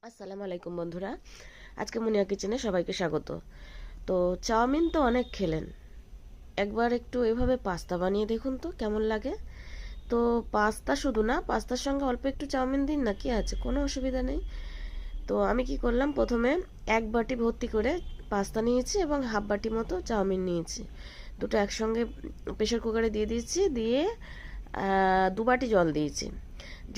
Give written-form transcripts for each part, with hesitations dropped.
আসসালামু আলাইকুম বন্ধুরা। আজকে মুনিয়া কিচেনে সবাইকে স্বাগত। তো চাউমিন তো অনেক খেলেন, একবার একটু এভাবে পাস্তা বানিয়ে দেখুন তো কেমন লাগে। তো পাস্তা শুধু না, পাস্তার সঙ্গে অল্প একটু চাউমিন দিন না, কি আছে, কোনো অসুবিধা নেই। তো আমি কি করলাম, প্রথমে এক বাটি ভর্তি করে পাস্তা নিয়েছি এবং হাফ বাটি মতো চাউমিন নিয়েছি। দুটো একসঙ্গে প্রেশার কুকারে দিয়ে দিয়েছি, দিয়ে দু বাটি জল দিয়েছি।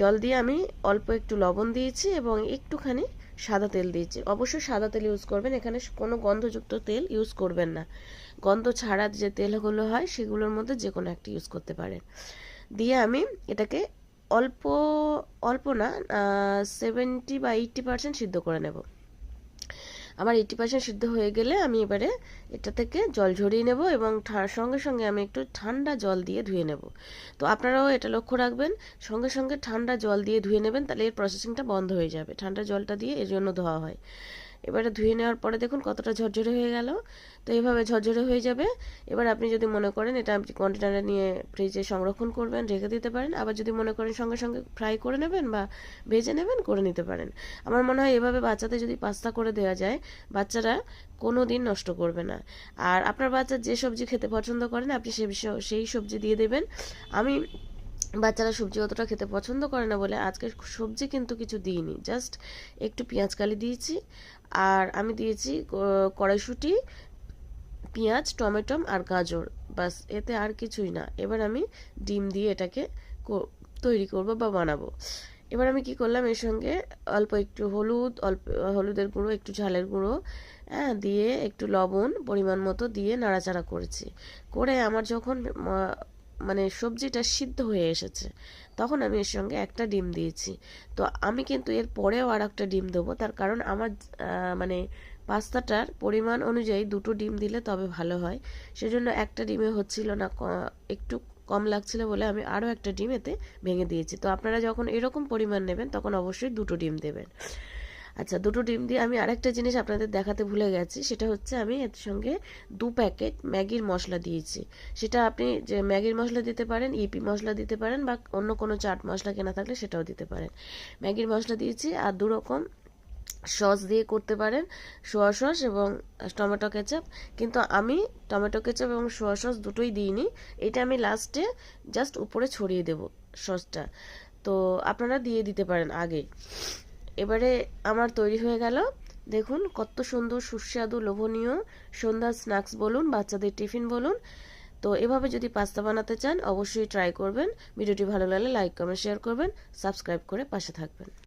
জল দিয়ে আমি অল্প একটু লবণ দিয়েছি এবং একটুখানি সাদা তেল দিয়েছি। অবশ্যই সাদা তেল ইউজ করবেন, এখানে কোনো গন্ধযুক্ত তেল ইউজ করবেন না। গন্ধ ছাড়া যে তেলগুলো হয় সেগুলোর মধ্যে যে কোনো একটা ইউজ করতে পারেন। দিয়ে আমি এটাকে অল্প অল্প না, 70 বা 80% সিদ্ধ করে নেব। আমার 80% সিদ্ধ হয়ে গেলে আমি এবারে এটা থেকে জল ঝরিয়ে নেব এবং সঙ্গে সঙ্গে আমি একটু ঠান্ডা জল দিয়ে ধুয়ে নেব। তো আপনারাও এটা লক্ষ্য রাখবেন, সঙ্গে সঙ্গে ঠান্ডা জল দিয়ে ধুয়ে নেবেন, তাহলে এর প্রসেসিংটা বন্ধ হয়ে যাবে। ঠান্ডা জলটা দিয়ে এর জন্য ধোয়া হয়। এবারে ধুয়ে নেওয়ার পরে দেখুন কতটা ঝরঝরে হয়ে গেল। তো এইভাবে ঝরঝরে হয়ে যাবে। এবার আপনি যদি মনে করেন এটা আপনি কন্টেনারে নিয়ে ফ্রিজে সংরক্ষণ করবেন, রেখে দিতে পারেন। আবার যদি মনে করেন সঙ্গে সঙ্গে ফ্রাই করে নেবেন বা ভেজে নেবেন, করে নিতে পারেন। আমার মনে হয় এভাবে বাচ্চাদের যদি পাস্তা করে দেওয়া যায়, বাচ্চারা কোনো দিন নষ্ট করবে না। আর আপনার বাচ্চা যে সবজি খেতে পছন্দ করেন আপনি সেই সবজি দিয়ে দেবেন। আমি বাচ্চারা সবজি অতটা খেতে পছন্দ করে না বলে আজকে সবজি কিন্তু কিছু দিইনি, জাস্ট একটু পেঁয়াজ কালি দিয়েছি। আর আমি দিয়েছি কড়াইশুঁটি, পেঁয়াজ, টমেটো আর গাজর, বাস, এতে আর কিছুই না। এবার আমি ডিম দিয়ে এটাকে তৈরি করব বা বানাবো। এবার আমি কি করলাম, এর সঙ্গে অল্প একটু হলুদ, অল্প হলুদের গুঁড়ো, একটু ঝালের গুঁড়ো, হ্যাঁ, দিয়ে একটু লবণ পরিমাণ মতো দিয়ে নাড়াচাড়া করেছি। করে আমার যখন মানে সবজিটা সিদ্ধ হয়ে এসেছে, তখন আমি এর সঙ্গে একটা ডিম দিয়েছি। তো আমি কিন্তু এর পরেও আর একটা ডিম দেবো, তার কারণ আমার মানে পাস্তাটার পরিমাণ অনুযায়ী দুটো ডিম দিলে তবে ভালো হয়। সেজন্য একটা ডিমে হচ্ছিল না, একটু কম লাগছিল বলে আমি আরও একটা ডিম এতে ভেঙে দিয়েছি। তো আপনারা যখন এরকম পরিমাণ নেবেন তখন অবশ্যই দুটো ডিম দেবেন। আচ্ছা, দুটো ডিম দিয়ে আমি আরেকটা জিনিস আপনাদের দেখাতে ভুলে গেছি, সেটা হচ্ছে আমি এর সঙ্গে 2 প্যাকেট ম্যাগির মশলা দিয়েছি। সেটা আপনি যে ম্যাগির মশলা দিতে পারেন, ইপি মশলা দিতে পারেন, বা অন্য কোনো চাট মশলা কেনা থাকলে সেটাও দিতে পারেন। ম্যাগির মশলা দিয়েছি, আর 2 রকম সস দিয়ে করতে পারেন, সোয়া সস এবং টমেটো কেচাপ। কিন্তু আমি টমেটো কেচাপ এবং সোয়া সস দুটোই দিইনি, এটা আমি লাস্টে জাস্ট উপরে ছড়িয়ে দেব সসটা। তো আপনারা দিয়ে দিতে পারেন আগে। এবারে আমার তৈরি হয়ে গেল, দেখুন কত সুন্দর, সুস্বাদু, লোভনীয় সন্ধ্যার স্ন্যাক্স বলুন, বাচ্চাদের টিফিন বলুন। তো এভাবে যদি পাস্তা বানাতে চান অবশ্যই ট্রাই করবেন। ভিডিওটি ভালো লাগলে লাইক, কমেন্ট, শেয়ার করবেন, সাবস্ক্রাইব করে পাশে থাকবেন।